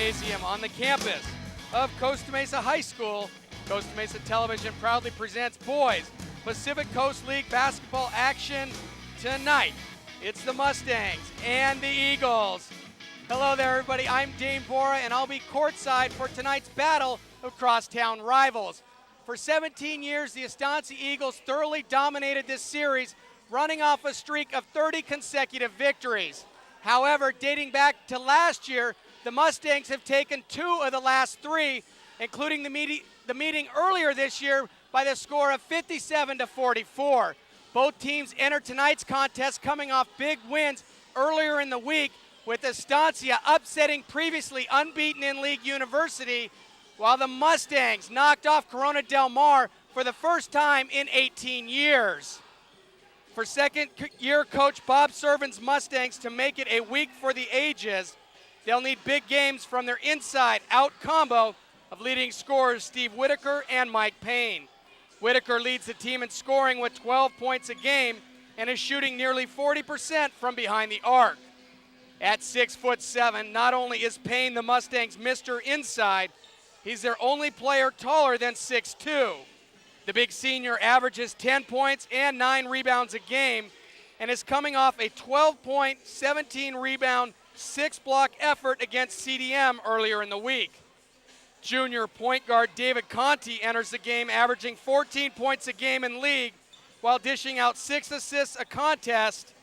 Gymnasium on the campus of Costa Mesa High School, Costa Mesa Television proudly presents Boys Pacific Coast League basketball action tonight. It's the Mustangs and the Eagles. Hello there, everybody. I'm Dane Bora, and I'll be courtside for tonight's battle of crosstown rivals. For 17 years, the Estancia Eagles thoroughly dominated this series, running off a streak of 30 consecutive victories. However, dating back to last year, the Mustangs have taken 2 of the last 3, including the meeting earlier this year by the score of 57-44. Both teams enter tonight's contest coming off big wins earlier in the week, with Estancia upsetting previously unbeaten in league University, while the Mustangs knocked off Corona Del Mar for the first time in 18 years. For second-year coach Bob Servan's Mustangs to make it a week for the ages, they'll need big games from their inside-out combo of leading scorers Steve Whitaker and Mike Payne. Whitaker leads the team in scoring with 12 points a game and is shooting nearly 40% from behind the arc. At 6'7", not only is Payne the Mustangs' Mr. Inside, he's their only player taller than 6'2". The big senior averages 10 points and 9 rebounds a game and is coming off a 12-point, 17-rebound, 6-block effort against CDM earlier in the week. Junior point guard David Conti enters the game averaging 14 points a game in league while dishing out 6 assists a contest.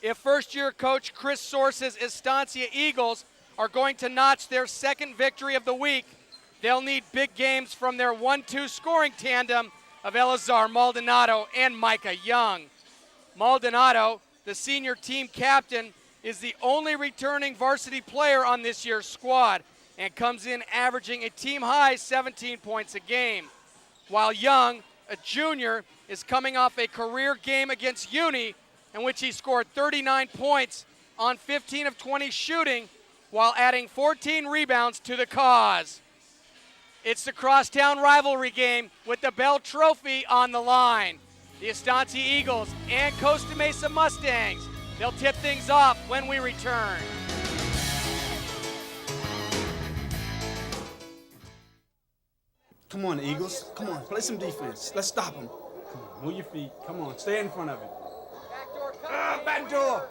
If first-year coach Chris Source's Estancia Eagles are going to notch their second victory of the week, they'll need big games from their 1-2 scoring tandem of Elazar Maldonado and Micah Young. Maldonado, the senior team captain, is the only returning varsity player on this year's squad and comes in averaging a team-high 17 points a game, while Young, a junior, is coming off a career game against Uni in which he scored 39 points on 15 of 20 shooting while adding 14 rebounds to the cause. It's the crosstown rivalry game with the Bell Trophy on the line. The Estancia Eagles and Costa Mesa Mustangs. They'll tip things off when we return. Come on, Eagles. Come on, play some defense. Let's stop them. Come on, move your feet. Come on, stay in front of it. Back door.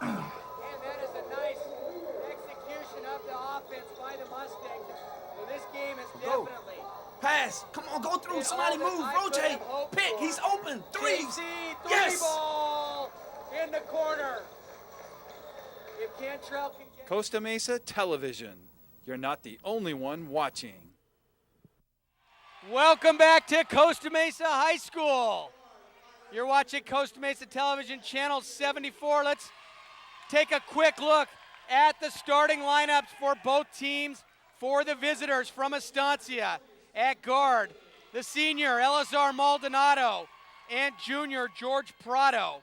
And that is a nice execution of the offense by the Mustangs. So this game is definitely. Pass. Come on, go through. Somebody move. Rotate. Pick. He's open. Threes. Yes. Ball in the corner. If Cantrell can get. Costa Mesa Television. You're not the only one watching. Welcome back to Costa Mesa High School. You're watching Costa Mesa Television, channel 74. Let's take a quick look at the starting lineups for both teams for the visitors from Estancia. At guard, the senior Elazar Maldonado and junior George Prado.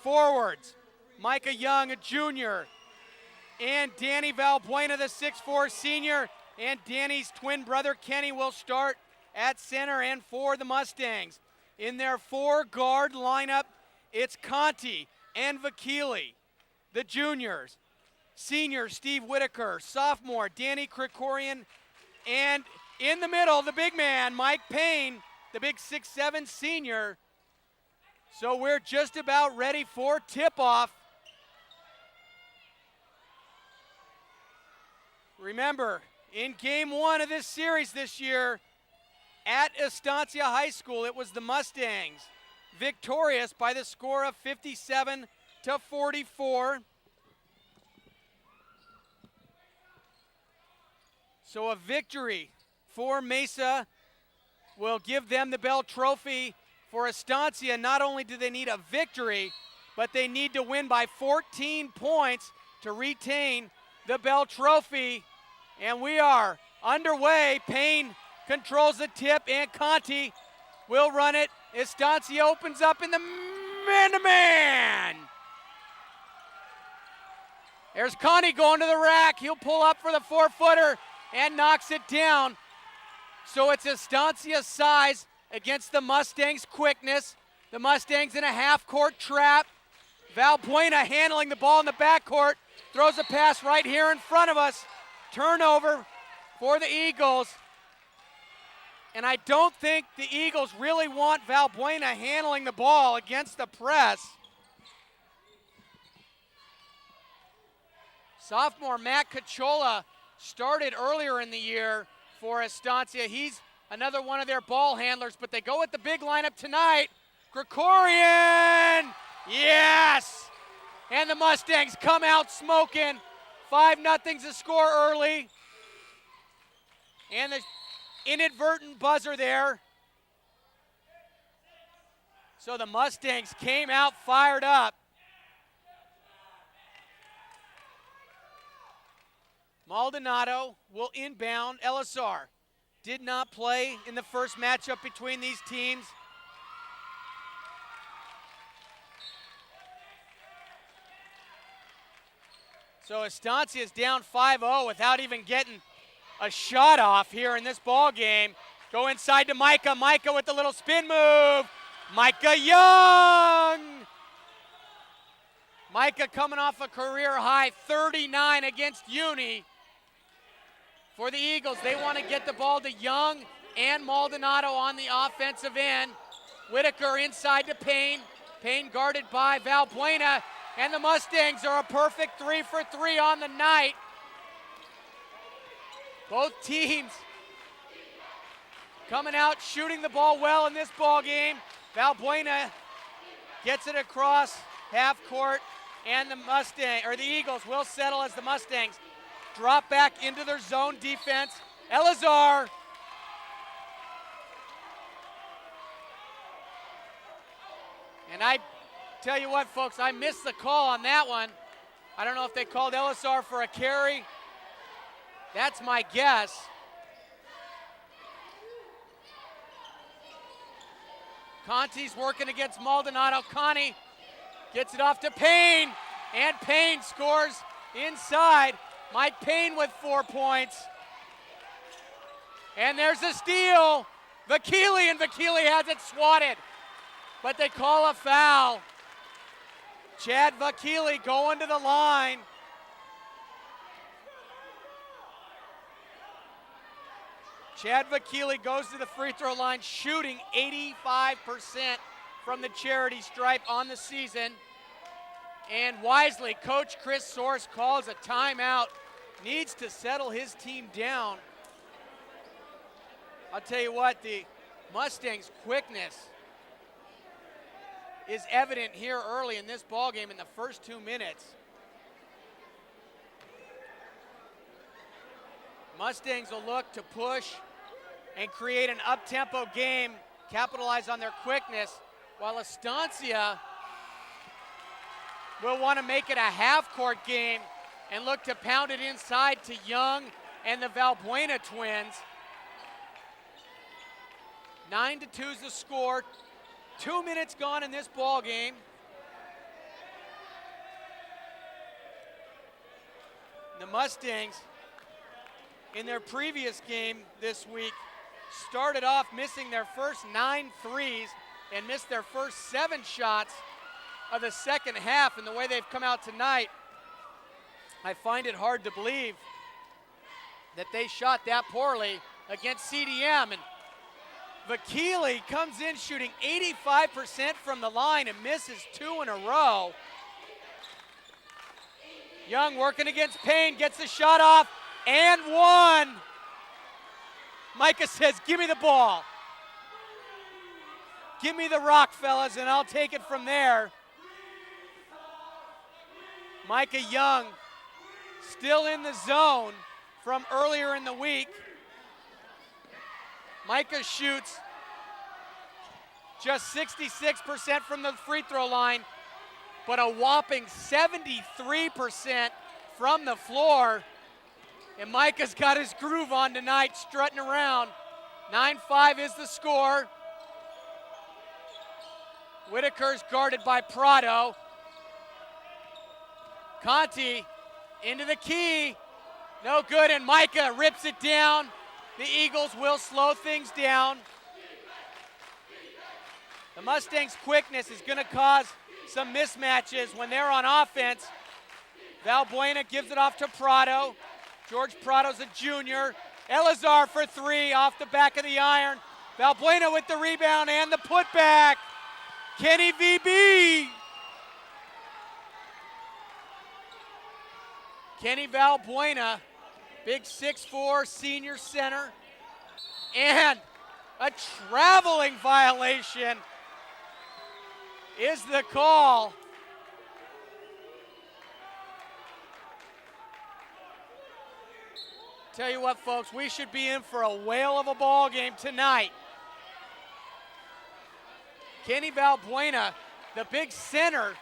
Forwards, Micah Young, a junior, and Danny Valbuena, the 6'4 senior, and Danny's twin brother Kenny will start at center and for the Mustangs. In their 4-guard lineup, it's Conti and Vakili. The juniors, senior Steve Whitaker, sophomore Danny Krikorian, and in the middle, the big man, Mike Payne, the big 6'7 senior. So we're just about ready for tip-off. Remember, in game 1 of this series this year, at Estancia High School, it was the Mustangs victorious by the score of 57-44. So a victory for Mesa will give them the Bell Trophy. For Estancia, not only do they need a victory, but they need to win by 14 points to retain the Bell Trophy. And we are underway. Payne controls the tip, and Conti will run it. Estancia opens up in the man-to-man. There's Conti going to the rack. He'll pull up for the 4-footer and knocks it down. So it's Estancia's size against the Mustangs' quickness. The Mustangs in a half-court trap. Valbuena handling the ball in the backcourt throws a pass right here in front of us. Turnover for the Eagles. And I don't think the Eagles really want Valbuena handling the ball against the press. Sophomore Matt Cachola started earlier in the year for Estancia. He's another one of their ball handlers, but they go with the big lineup tonight. Krikorian, yes! And the Mustangs come out smoking. 5-0's the score early. And the inadvertent buzzer there. So the Mustangs came out fired up. Maldonado will inbound. Elazar did not play in the first matchup between these teams. So Estancia is down 5-0 without even getting a shot off here in this ball game. Go inside to Micah. Micah with the little spin move. Micah Young. Micah coming off a career high 39 against Uni. For the Eagles, they want to get the ball to Young and Maldonado on the offensive end. Whitaker inside to Payne. Payne guarded by Valbuena. And the Mustangs are a perfect 3 for 3 on the night. Both teams coming out shooting the ball well in this ball game. Valbuena gets it across half court, and the Eagles will settle as the Mustangs drop back into their zone defense. Elazar. And I tell you what, folks, I missed the call on that one. I don't know if they called Elazar for a carry. That's my guess. Conti's working against Maldonado. Conti gets it off to Payne, and Payne scores inside. Mike Payne with 4 points. And there's a steal. Vakili, and Vakili has it swatted. But they call a foul. Chad Vakili going to the line. Chad Vakili goes to the free throw line, shooting 85% from the charity stripe on the season. And wisely, Coach Chris Source calls a timeout. Needs to settle his team down. I'll tell you what, the Mustangs' quickness is evident here early in this ballgame in the first 2 minutes. Mustangs will look to push and create an up-tempo game, capitalize on their quickness, while Estancia will want to make it a half-court game and look to pound it inside to Young and the Valbuena twins. 9-2 is the score. 2 minutes gone in this ball game. The Mustangs, in their previous game this week, started off missing their first 9 threes and missed their first 7 shots of the second half. And the way they've come out tonight, I find it hard to believe that they shot that poorly against CDM. And Vakili comes in shooting 85% from the line and misses 2 in a row. Young working against Payne, gets the shot off and one. Micah says, give me the ball. Give me the rock, fellas, and I'll take it from there. Micah Young still in the zone from earlier in the week. Micah shoots just 66% from the free throw line, but a whopping 73% from the floor. And Micah's got his groove on tonight, strutting around. 9-5 is the score. Whitaker's guarded by Prado. Conti into the key. No good, and Micah rips it down. The Eagles will slow things down. The Mustangs' quickness is going to cause some mismatches when they're on offense. Valbuena gives it off to Prado. George Prado's a junior. Elazar for three off the back of the iron. Valbuena with the rebound and the putback. Kenny VB. Kenny Valbuena, big 6'4" senior center. And a traveling violation is the call. Tell you what, folks, we should be in for a whale of a ball game tonight. Kenny Valbuena, the big center,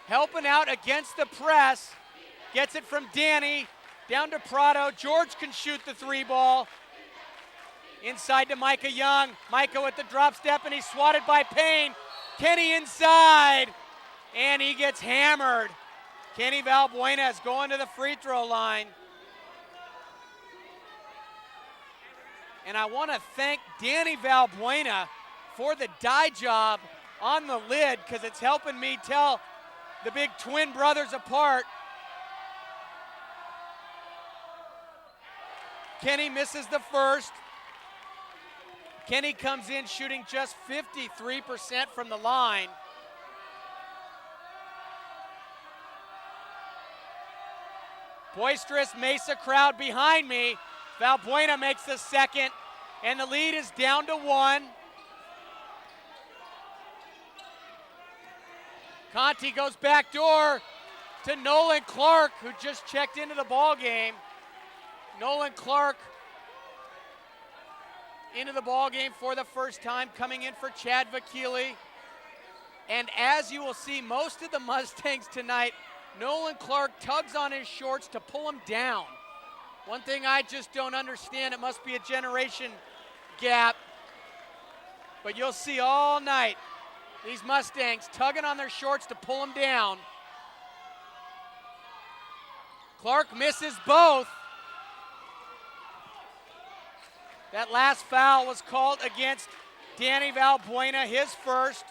helping out against the press. Gets it from Danny, down to Prado. George can shoot the three ball. Inside to Micah Young. Micah with the drop step, and he's swatted by Payne. Kenny inside, and he gets hammered. Kenny Valbuena is going to the free throw line. And I want to thank Danny Valbuena for the dye job on the lid, because it's helping me tell the big twin brothers apart. Kenny misses the first. Kenny comes in shooting just 53% from the line. Boisterous Mesa crowd behind me. Valbuena makes the second, and the lead is down to one. Conti goes back door to Nolan Clark, who just checked into the ball game. Nolan Clark into the ball game for the first time, coming in for Chad Vakili. And as you will see, most of the Mustangs tonight, Nolan Clark tugs on his shorts to pull him down. One thing I just don't understand, it must be a generation gap, but you'll see all night these Mustangs tugging on their shorts to pull them down. Clark misses both. That last foul was called against Danny Valbuena, his first.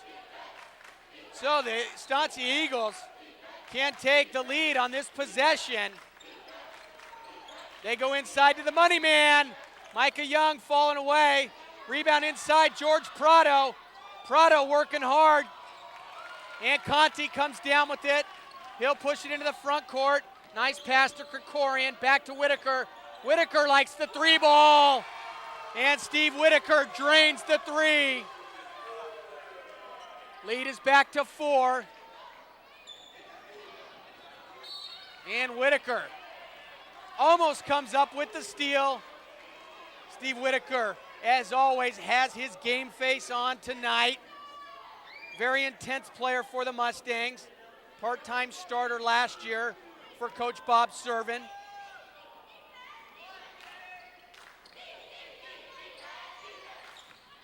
So the Estancia Eagles can't take the lead on this possession. They go inside to the money man. Micah Young falling away. Rebound inside, George Prado. Prado working hard. And Conti comes down with it. He'll push it into the front court. Nice pass to Krikorian. Back to Whitaker. Whitaker likes the three ball. And Steve Whitaker drains the three. Lead is back to 4. And Whitaker almost comes up with the steal. Steve Whitaker, as always, has his game face on tonight. Very intense player for the Mustangs. Part-time starter last year for Coach Bob Servin.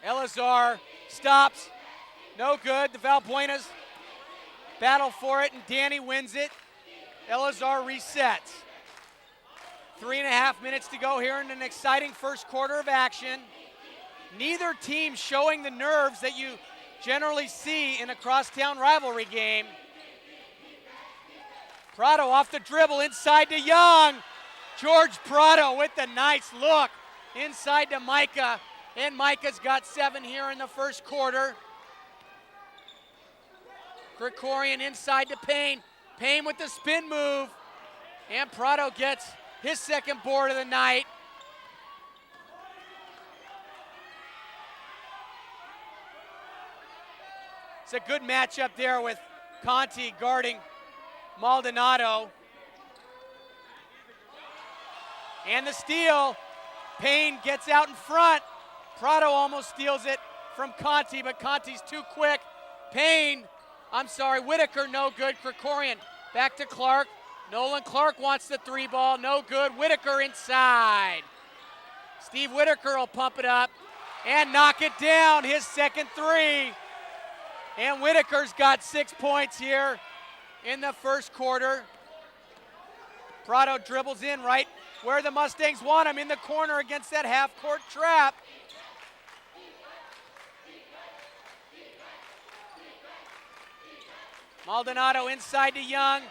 Elazar stops, no good. The Valbuenas battle for it, and Danny wins it. Elazar resets. 3.5 minutes to go here in an exciting first quarter of action. Neither team showing the nerves that you generally see in a crosstown rivalry game. Prado off the dribble, inside to Young. George Prado with the nice look inside to Micah. And Micah's got 7 here in the first quarter. Krikorian inside to Payne. Payne with the spin move. And Prado gets his second board of the night. It's a good matchup there with Conti guarding Maldonado. And the steal. Payne gets out in front. Prado almost steals it from Conti, but Conti's too quick. Whitaker, no good. Krikorian back to Clark. Nolan Clark wants the three ball, no good. Whitaker inside. Steve Whitaker will pump it up and knock it down, his second three. And Whitaker's got 6 points here in the first quarter. Prado dribbles in right where the Mustangs want him, in the corner against that half-court trap. Maldonado inside to Young.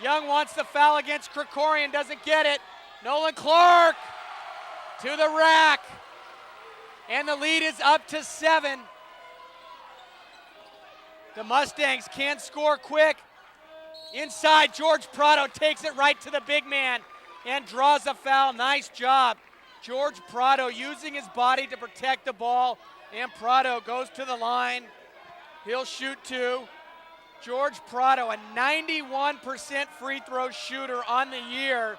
Young wants the foul against Krikorian, doesn't get it. Nolan Clark to the rack. And the lead is up to 7. The Mustangs can score quick. Inside, George Prado takes it right to the big man and draws a foul. Nice job. George Prado using his body to protect the ball, and Prado goes to the line. He'll shoot 2. George Prado, a 91% free throw shooter on the year.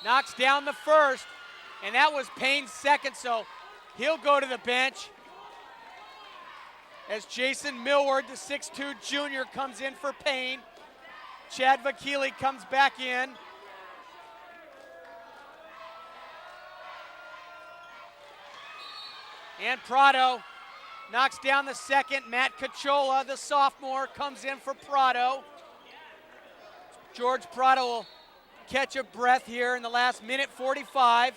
Knocks down the first, and that was Payne's second, so he'll go to the bench as Jason Millward, the 6'2 junior, comes in for Payne. Chad Vakili comes back in. And Prado knocks down the second. Matt Cachola, the sophomore, comes in for Prado. George Prado will catch a breath here in the last minute 45.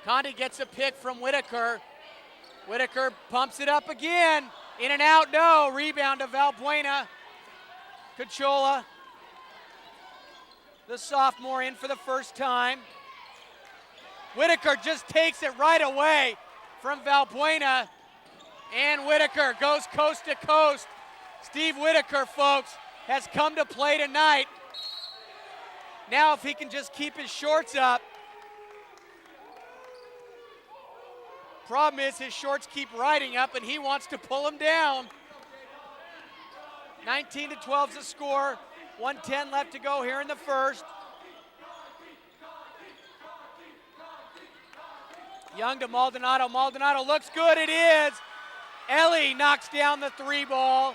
Condi gets a pick from Whitaker. Whitaker pumps it up again. In and out, no. Rebound to Valbuena. Cachola, the sophomore, in for the first time. Whitaker just takes it right away from Valbuena. And Whitaker goes coast to coast. Steve Whitaker, folks, has come to play tonight. Now if he can just keep his shorts up. Problem is his shorts keep riding up and he wants to pull them down. 19-12 is the score. 1:10 left to go here in the first. Young to Maldonado. Maldonado looks good, it is. Ellie knocks down the 3 ball.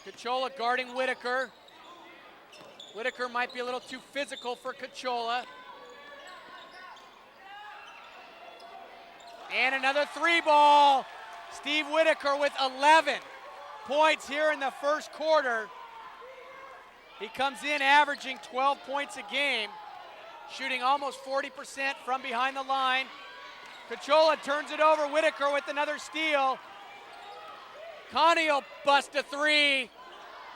Cachola guarding Whitaker. Whitaker might be a little too physical for Cachola. And another 3 ball. Steve Whitaker with 11 points here in the first quarter. He comes in averaging 12 points a game, shooting almost 40% from behind the line. Cachola turns it over. Whitaker with another steal. Connie will bust a 3.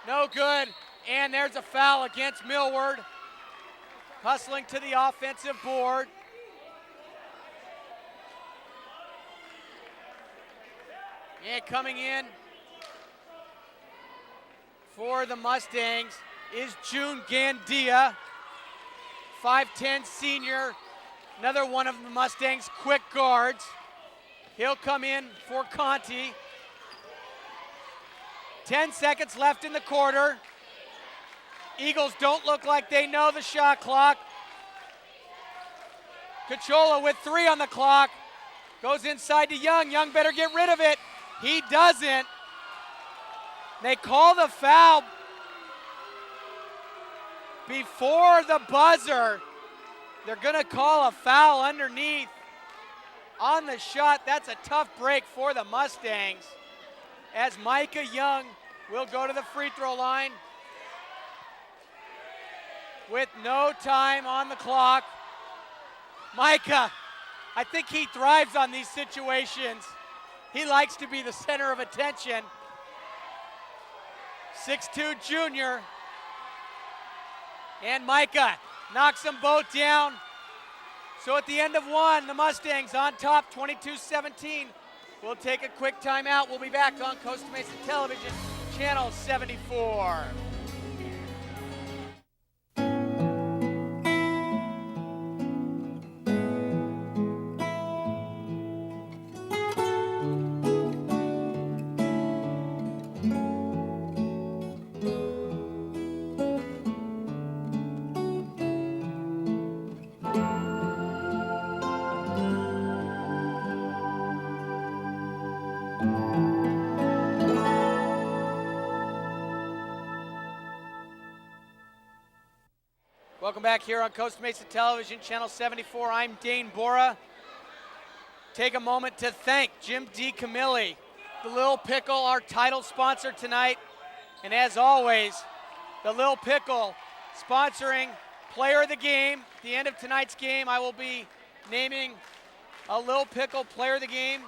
No good. And there's a foul against Millward. Hustling to the offensive board. And coming in for the Mustangs is June Gandia, 5'10 senior, another one of the Mustangs' quick guards. He'll come in for Conti. 10 seconds left in the quarter. Eagles don't look like they know the shot clock. Cachola with 3 on the clock. Goes inside to Young. Young better get rid of it. He doesn't. They call the foul before the buzzer. They're gonna call a foul underneath on the shot. That's a tough break for the Mustangs, as Micah Young will go to the free throw line with no time on the clock. Micah, I think he thrives on these situations. He likes to be the center of attention. 6'2 junior. And Micah knocks them both down. So at the end of 1, the Mustangs on top, 22-17. We'll take a quick timeout. We'll be back on Costa Mesa Television, Channel 74. Welcome back here on Costa Mesa Television, Channel 74. I'm Dane Bora. Take a moment to thank Jim DeCamilli the Lil Pickle, our title sponsor tonight. And as always, the Lil Pickle sponsoring player of the game. At the end of tonight's game, I will be naming a Lil Pickle player of the game.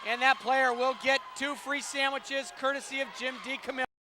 And that player will get 2 free sandwiches courtesy of Jim D. Camillo.